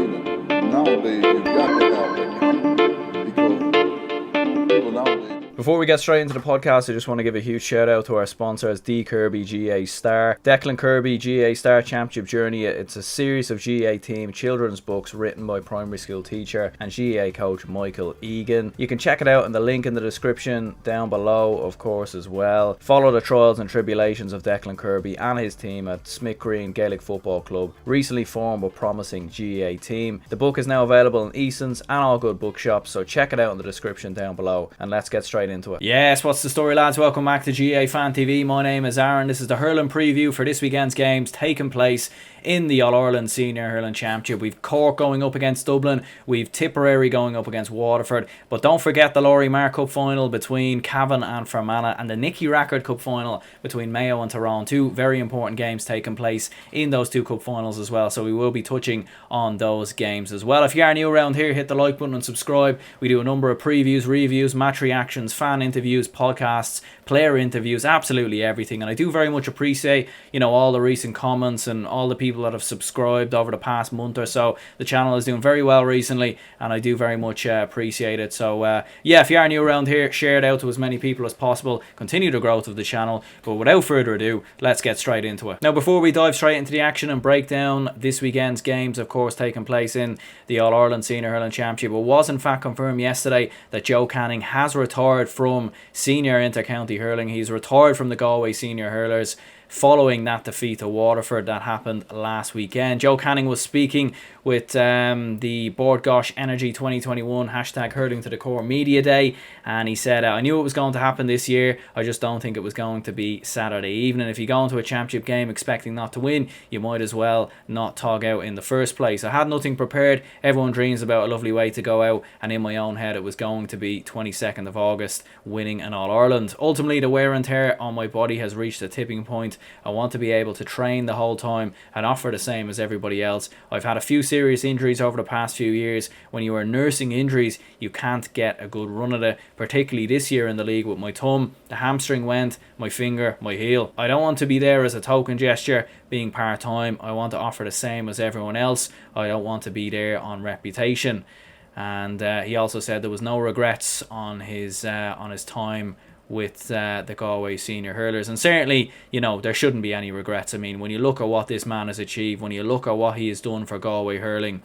nowadays you got to have that confidence because people nowadays. Before we get straight into the podcast, I just want to give a huge shout out to our sponsors, Declan Kirby GAA Star. Declan Kirby GAA Star Championship Journey. It's a series of GAA team children's books written by primary school teacher and GAA coach Michael Egan. You can check it out in the link in the description down below, of course, as well. Follow the trials and tribulations of Declan Kirby and his team at Smithgreen Gaelic Football Club, recently formed but promising GAA team. The book is now available in Easons and all good bookshops, so check it out in the description down below, and let's get straight into it. Yes, what's the story, lads? Welcome back to GAA Fan TV. My name is Aaron. This is the hurling preview for this weekend's games taking place in the All-Ireland Senior Hurling Championship. We've Cork going up against Dublin, we've Tipperary going up against Waterford, but don't forget the Laurie Mark Cup final between Cavan and Fermanagh, and the Nicky Rackard Cup final between Mayo and Tyrone. Two very important games taking place in those two cup finals as well, so we will be touching on those games as well. If you are new around here, hit the like button and subscribe. We do a number of previews, reviews, match reactions, fan interviews, podcasts, player interviews, absolutely everything, and I do very much appreciate, all the recent comments and all the people that have subscribed over the past month or so. The channel is doing very well recently, and I do very much appreciate it. So if you are new around here, share it out to as many people as possible, continue the growth of the channel. But without further ado, let's get straight into it. Now, before we dive straight into the action and break down this weekend's games, of course, taking place in the All-Ireland Senior Hurling Championship, it was in fact confirmed yesterday that Joe Canning has retired from senior inter-county hurling. He's retired from the Galway Senior Hurlers following that defeat to Waterford that happened last weekend. Joe Canning was speaking with the Board Gosh Energy 2021 hashtag Hurling to the Core Media Day, and he said, I knew it was going to happen this year, I just don't think it was going to be Saturday evening. If you go into a championship game expecting not to win, you might as well not tog out in the first place. I had nothing prepared. Everyone dreams about a lovely way to go out, and in my own head it was going to be 22nd of August winning an All-Ireland. Ultimately, the wear and tear on my body has reached a tipping point. I want to be able to train the whole time and offer the same as everybody else. I've had a few serious injuries over the past few years. When you are nursing injuries, you can't get a good run at it, particularly this year in the league with my thumb. The hamstring went, my finger, my heel. I don't want to be there as a token gesture, being part-time. I want to offer the same as everyone else. I don't want to be there on reputation. And he also said there was no regrets on his time with the Galway Senior Hurlers, and certainly there shouldn't be any regrets. I mean, when you look at what this man has achieved, when you look at what he has done for Galway hurling,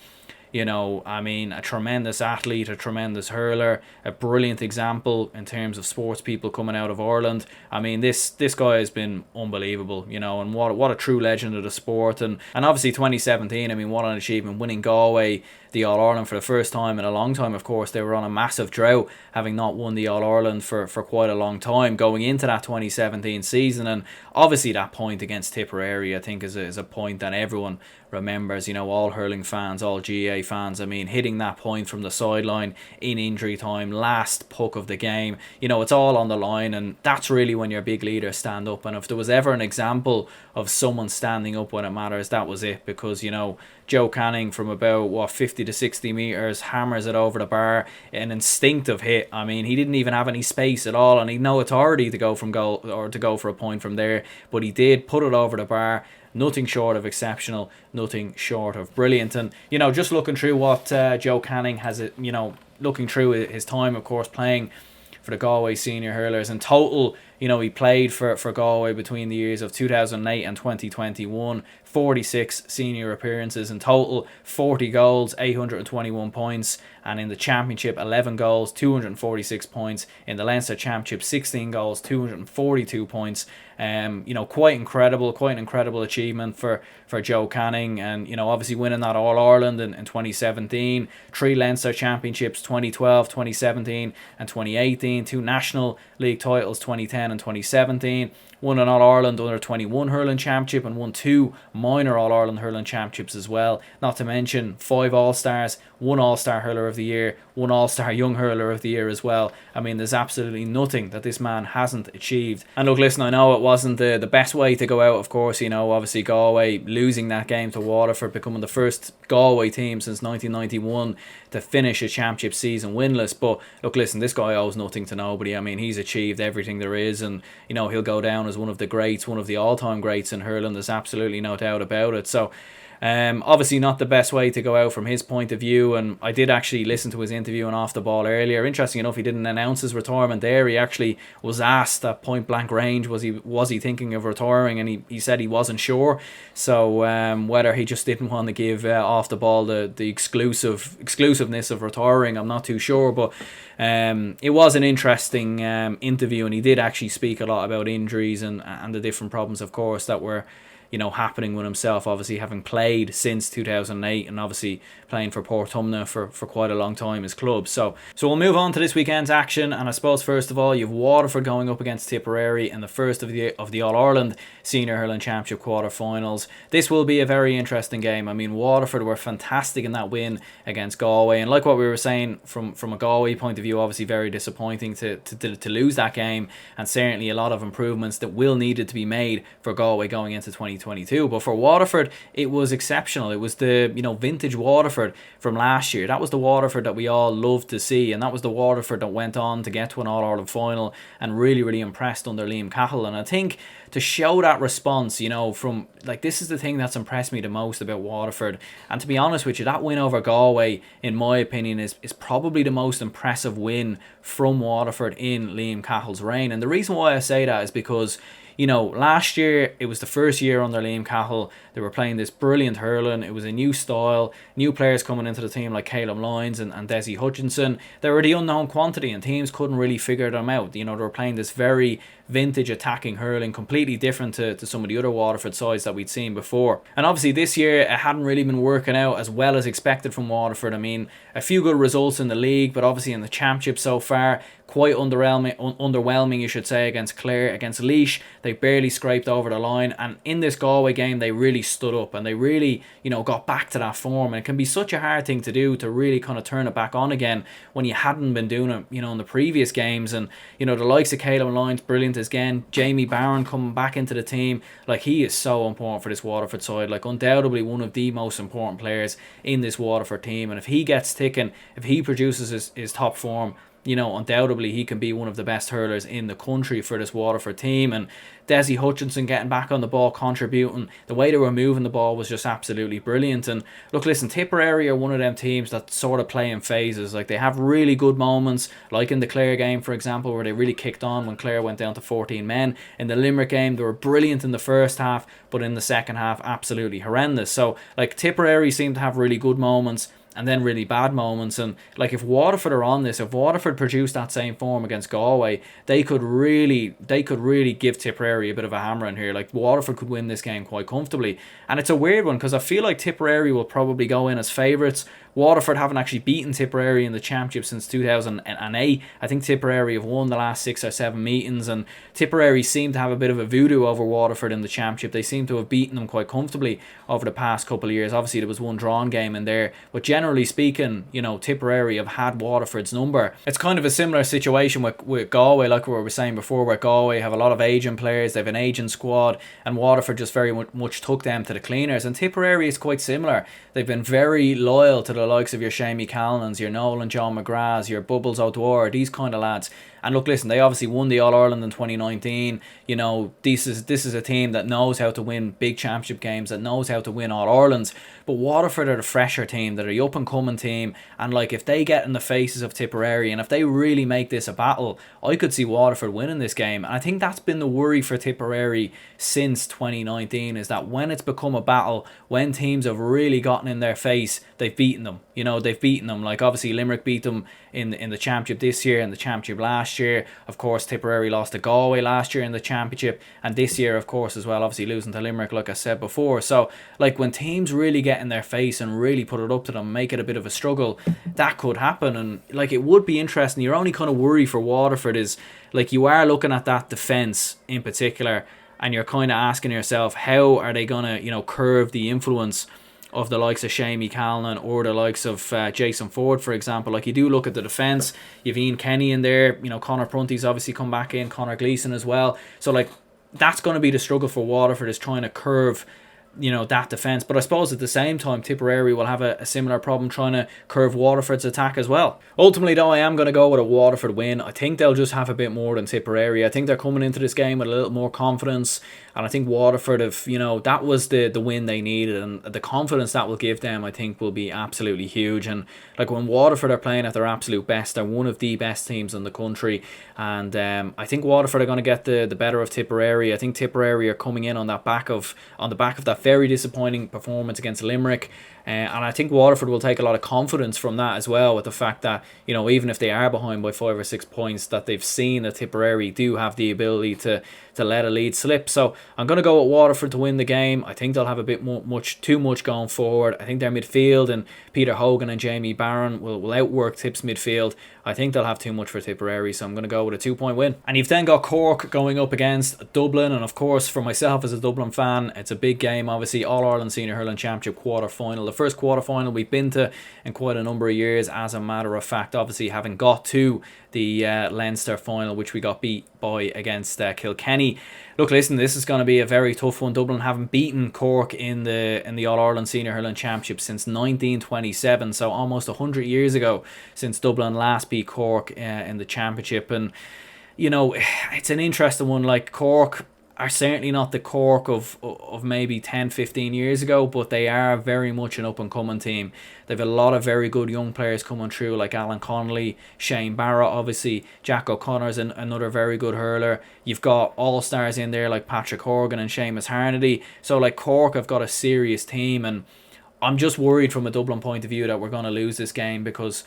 a tremendous athlete, a tremendous hurler, a brilliant example in terms of sports people coming out of Ireland. I mean, this guy has been unbelievable, and what a true legend of the sport. And obviously 2017, I mean, what an achievement, winning Galway the All-Ireland for the first time in a long time. Of course, they were on a massive drought, having not won the All-Ireland for quite a long time going into that 2017 season. And obviously that point against Tipperary, I think, is a point that everyone remembers, all hurling fans, all GAA fans. I mean, hitting that point from the sideline in injury time, last puck of the game, it's all on the line, and that's really when your big leaders stand up. And if there was ever an example of someone standing up when it matters, that was it, because Joe Canning from about 50 to 60 metres hammers it over the bar, an instinctive hit. I mean, he didn't even have any space at all, and he'd no authority to go from goal or to go for a point from there, but he did put it over the bar. Nothing short of exceptional, nothing short of brilliant. And just looking through what Joe Canning has, looking through his time, of course, playing for the Galway Senior Hurlers in total, he played for Galway between the years of 2008 and 2021, 46 senior appearances in total, 40 goals, 821 points, and in the Championship 11 goals, 246 points, in the Leinster Championship 16 goals, 242 points. Quite an incredible achievement for Joe Canning, and obviously winning that All-Ireland in 2017, 3 Leinster Championships 2012, 2017 and 2018, 2 National League titles 2010 and 2017, won an All-Ireland Under-21 Hurling Championship and won 2 minor All-Ireland Hurling Championships as well. Not to mention 5 All-Stars, 1 All-Star Hurler of the Year, 1 All-Star Young Hurler of the Year as well. I mean, there's absolutely nothing that this man hasn't achieved. And look, listen, I know it wasn't the best way to go out, of course. Obviously Galway losing that game to Waterford, becoming the first Galway team since 1991 to finish a championship season winless. But look, listen, this guy owes nothing to nobody. I mean, he's achieved everything there is, and he'll go down as one of the greats, one of the all-time greats in hurling. There's absolutely no doubt about it. So Obviously not the best way to go out from his point of view, and I did actually listen to his interview on Off the Ball earlier. Interesting enough, he didn't announce his retirement there. He actually was asked at point blank range, was he thinking of retiring, and he said he wasn't sure. So whether he just didn't want to give Off the Ball the exclusiveness of retiring, I'm not too sure, but it was an interesting interview, and he did actually speak a lot about injuries and the different problems, of course, that were happening with himself, obviously having played since 2008 and obviously playing for Portumna for quite a long time as club. So we'll move on to this weekend's action, and I suppose first of all you've Waterford going up against Tipperary in the first of the All-Ireland Senior Hurling Championship quarter-finals. This will be a very interesting game. I mean, Waterford were fantastic in that win against Galway, and like what we were saying, from a Galway point of view, obviously very disappointing to lose that game, and certainly a lot of improvements that will needed to be made for Galway going into 2022. But for Waterford, it was exceptional. It was the vintage Waterford from last year. That was the Waterford that we all loved to see, and that was the Waterford that went on to get to an All-Ireland final and really impressed under Liam Cahill. And I think to show that response, from this is the thing that's impressed me the most about Waterford. And to be honest with you, that win over Galway, in my opinion, is probably the most impressive win from Waterford in Liam Cahill's reign. And the reason why I say that is because last year it was the first year under Liam Cahill. They were playing this brilliant hurling. It was a new style, new players coming into the team like Caleb Lyons and Desi Hutchinson. They were the unknown quantity, and teams couldn't really figure them out. They were playing this very vintage attacking hurling, completely different to some of the other Waterford sides that we'd seen before. And obviously this year it hadn't really been working out as well as expected from Waterford. I mean, a few good results in the league, but obviously in the championship so far, quite underwhelming, you should say, against Clare, against Laois. They barely scraped over the line, and in this Galway game they really stood up and they really got back to that form. And it can be such a hard thing to do, to really kind of turn it back on again when you hadn't been doing it in the previous games. And the likes of Caleb Lyons, brilliant again. Jamie Barron coming back into the team, he is so important for this Waterford side, undoubtedly one of the most important players in this Waterford team. And if he gets ticking, if he produces his top form, undoubtedly he can be one of the best hurlers in the country for this Waterford team. And Desi Hutchinson getting back on the ball, contributing, the way they were moving the ball was just absolutely brilliant. And look, listen, Tipperary are one of them teams that sort of play in phases. They have really good moments, like in the Clare game, for example, where they really kicked on when Clare went down to 14 men. In the Limerick game, they were brilliant in the first half, but in the second half, absolutely horrendous. So, Tipperary seem to have really good moments and then really bad moments. And if Waterford are on this, if Waterford produce that same form against Galway, they could really give Tipperary a bit of a hammer in here. Waterford could win this game quite comfortably. And it's a weird one because I feel like Tipperary will probably go in as favourites. Waterford haven't actually beaten Tipperary in the championship since 2008. I think Tipperary have won the last 6 or 7 meetings, and Tipperary seem to have a bit of a voodoo over Waterford in the championship. They seem to have beaten them quite comfortably over the past couple of years. Obviously there was one drawn game in there, but generally speaking, Tipperary have had Waterford's number. It's kind of a similar situation with Galway, like we were saying before, where Galway have a lot of aging players, they have an aging squad, and Waterford just very much took them to the cleaners. And Tipperary is quite similar. They've been very loyal to the likes of your Shamie Callanans, your Nolan John McGraths, your Bubbles O'Dwyer, these kind of lads. And look, listen, they obviously won the All-Ireland in 2019. This is a team that knows how to win big championship games, that knows how to win All-Irelands. But Waterford are the fresher team, they're the up-and-coming team. And if they get in the faces of Tipperary, and if they really make this a battle, I could see Waterford winning this game. And I think that's been the worry for Tipperary since 2019, is that when it's become a battle, when teams have really gotten in their face, they've beaten them. They've beaten them. Obviously Limerick beat them in the championship this year and the championship last year. Of course, Tipperary lost to Galway last year in the championship, and this year, of course, as well, obviously losing to Limerick, like I said before. So, when teams really get in their face and really put it up to them, make it a bit of a struggle, that could happen. And it would be interesting. Your only kind of worry for Waterford is you are looking at that defence in particular, and you're kind of asking yourself, how are they gonna curve the influence of the likes of Shamie Callanan or the likes of Jason Ford, for example. You do look at the defence, you've Ian Kenny in there, Conor Prunty's obviously come back in, Conor Gleeson as well. So that's going to be the struggle for Waterford, is trying to curve that defence. But I suppose at the same time, Tipperary will have a similar problem trying to curve Waterford's attack as well. Ultimately, though, I am going to go with a Waterford win. I think they'll just have a bit more than Tipperary. I think they're coming into this game with a little more confidence, and I think Waterford have, that was the win they needed, and the confidence that will give them, I think, will be absolutely huge. And like when Waterford are playing at their absolute best, they're one of the best teams in the country, and I think Waterford are going to get the better of Tipperary. I think Tipperary are coming in on the back of that very disappointing performance against Limerick. And I think Waterford will take a lot of confidence from that as well, with the fact that, even if they are behind by 5 or 6 points, that they've seen that Tipperary do have the ability to let a lead slip. So I'm going to go with Waterford to win the game. I think they'll have a bit too much going forward. I think their midfield and Peter Hogan and Jamie Barron will outwork Tipp's midfield. I think they'll have too much for Tipperary, so I'm going to go with a 2-point win. And you've then got Cork going up against Dublin, and of course, for myself as a Dublin fan, it's a big game. Obviously, All-Ireland Senior Hurling Championship quarter-final. The first quarter-final we've been to in quite a number of years, as a matter of fact, obviously having got to the Leinster final, which we got beat by against Kilkenny. Look, listen, this is going to be a very tough one. Dublin haven't beaten Cork in the All-Ireland Senior Hurling Championship since 1927, so almost 100 years ago since Dublin last beat Cork in the championship. And it's an interesting one. Like, Cork are certainly not the Cork of maybe 10-15 years ago, but they are very much an up-and-coming team. They've a lot of very good young players coming through, like Alan Connolly, Shane Barrett, obviously Jack O'Connor's another very good hurler. You've got all-stars in there like Patrick Horgan and Seamus Harnedy. So like, Cork have got a serious team, and I'm just worried from a Dublin point of view that we're going to lose this game, because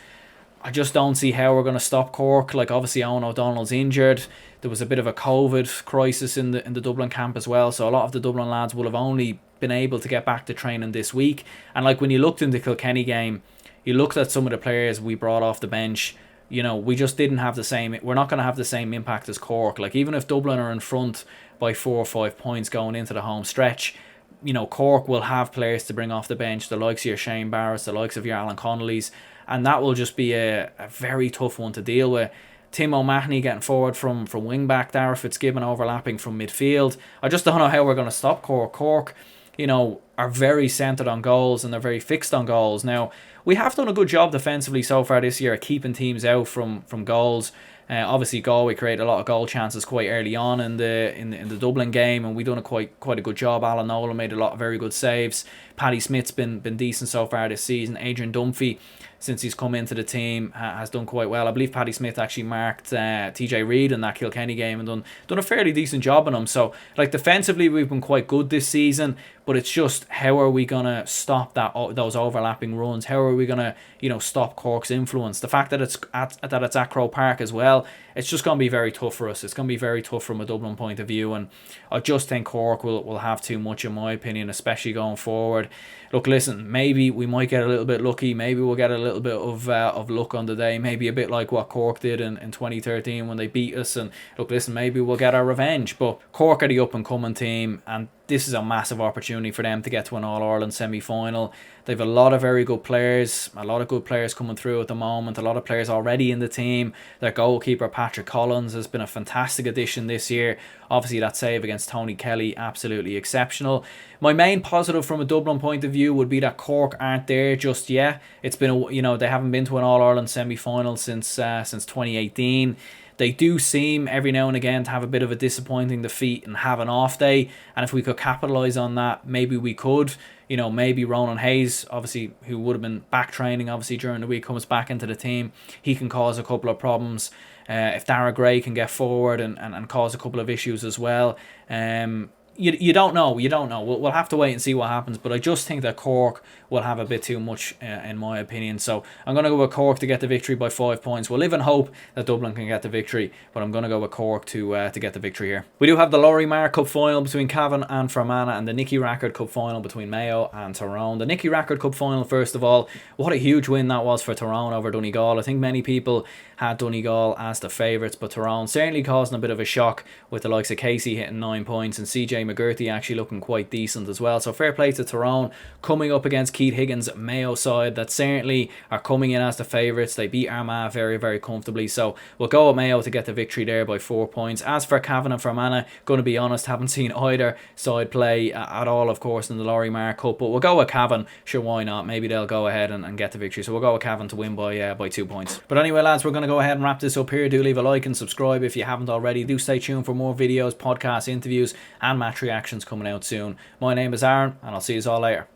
I just don't see how we're going to stop Cork. Like, obviously Owen O'Donnell's injured. There was a bit of a COVID crisis in the Dublin camp as well, so a lot of the Dublin lads will have only been able to get back to training this week. And like, when you looked in the Kilkenny game, you looked at some of the players we brought off the bench, we just didn't have the same, we're not going to have the same impact as Cork. Like, even if Dublin are in front by 4 or 5 points going into the home stretch, Cork will have players to bring off the bench, the likes of your Shane Barrett, the likes of your Alan Connolly's, and that will just be a very tough one to deal with. Tim O'Mahony getting forward from wing back, Dara Fitzgibbon overlapping from midfield. I just don't know how we're going to stop Cork. Cork, are very centred on goals, and they're very fixed on goals. Now, we have done a good job defensively so far this year at keeping teams out from goals. Obviously, Galway created a lot of goal chances quite early on in the Dublin game, and we done quite a good job. Alan Nolan made a lot of very good saves. Paddy Smith's been decent so far this season. Adrian Dunphy, since he's come into the team, has done quite well. I believe Paddy Smith actually marked TJ Reid in that Kilkenny game and done a fairly decent job on him. So, like, defensively, we've been quite good this season, but it's just, how are we gonna stop those overlapping runs? How are we gonna stop Cork's influence? The fact that it's at Croke Park as well, it's just gonna be very tough for us. It's gonna be very tough from a Dublin point of view, and I just think Cork will have too much, in my opinion, especially going forward. Look, listen, maybe we might get a little bit lucky. Maybe we'll get a little bit of luck on the day. Maybe a bit like what Cork did in 2013 when they beat us. And look, listen, maybe we'll get our revenge. But Cork are the up-and-coming team, and this is a massive opportunity for them to get to an All-Ireland semi-final. They've a lot of very good players, a lot of good players coming through at the moment, a lot of players already in the team. Their goalkeeper, Patrick Collins, has been a fantastic addition this year. Obviously, that save against Tony Kelly, absolutely exceptional. My main positive from a Dublin point of view would be that Cork aren't there just yet. It's been, they haven't been to an All-Ireland semi-final since 2018. They do seem every now and again to have a bit of a disappointing defeat and have an off day, and if we could capitalise on that, maybe we could. Maybe Ronan Hayes, obviously, who would have been back training obviously during the week, comes back into the team. He can cause a couple of problems. If Dara Gray can get forward and cause a couple of issues as well. You don't know. We'll have to wait and see what happens, but I just think that Cork will have a bit too much, in my opinion. So I'm going to go with Cork to get the victory by 5 points. We'll live in hope that Dublin can get the victory, but I'm going to go with Cork to get the victory here. We do have the Laurie Marr Cup final between Cavan and Fermanagh, and the Nicky Rackard Cup final between Mayo and Tyrone. The Nicky Rackard Cup final, first of all, what a huge win that was for Tyrone over Donegal. I think many people had Donegal as the favourites, but Tyrone certainly causing a bit of a shock with the likes of Casey hitting 9 points and CJ McGurty actually looking quite decent as well. So fair play to Tyrone coming up against Keith Higgins' Mayo side that certainly are coming in as the favourites. They beat Armagh very, very comfortably. So we'll go with Mayo to get the victory there by 4 points. As for Cavan and Fermanagh, going to be honest, haven't seen either side play at all, of course, in the Laurie Mar Cup. But we'll go with Cavan. Sure, why not? Maybe they'll go ahead and get the victory. So we'll go with Cavan to win by 2 points. But anyway, lads, we're going to go ahead and wrap this up here. Do leave a like and subscribe if you haven't already. Do stay tuned for more videos, podcasts, interviews, and match reactions coming out soon. My name is Aaron, and I'll see you all later.